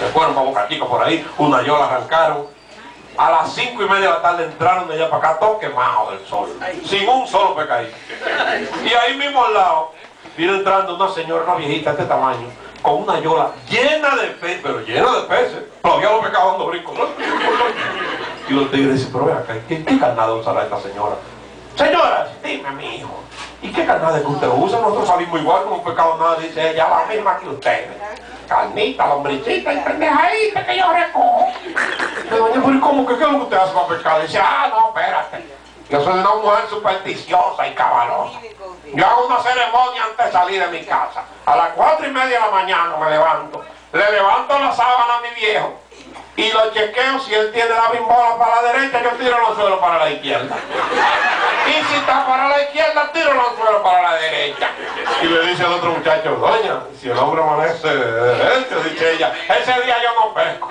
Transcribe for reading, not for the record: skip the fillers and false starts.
Se fueron para Boca Chica por ahí, una yola arrancaron. A las 5:30 de la tarde entraron de allá para acá, todo quemado del sol, sin un solo pecadito. Y ahí mismo al lado, vino entrando una señora, una viejita de este tamaño, con una yola llena de peces, pero llena de peces. Todavía los pescados dando brincos. Y los tigres dicen, pero vea acá, ¿qué carnada usará esta señora? Señora, dime, mi hijo, ¿y qué carnada es que usted usa? Nosotros salimos igual con un pescado nada, dice ella, la misma que ustedes. Carnita, lombricita y pendejadita que yo recojo. Le doña, pero ¿y cómo? ¿Qué es lo que usted hace para pescar? Dice, no, espérate. Yo soy una mujer supersticiosa y cabalosa. Yo hago una ceremonia antes de salir de mi casa. A las 4:30 de la mañana me levanto. Le levanto la sábana a mi viejo y lo chequeo. Si él tiene la bimbola para la derecha, yo tiro el anzuelo para la izquierda. Y si está para la izquierda, tiro el anzuelo para la derecha. Y le dice al otro muchacho, doña, si el hombre amanece de derecho, dice ella, ese día yo no pesco.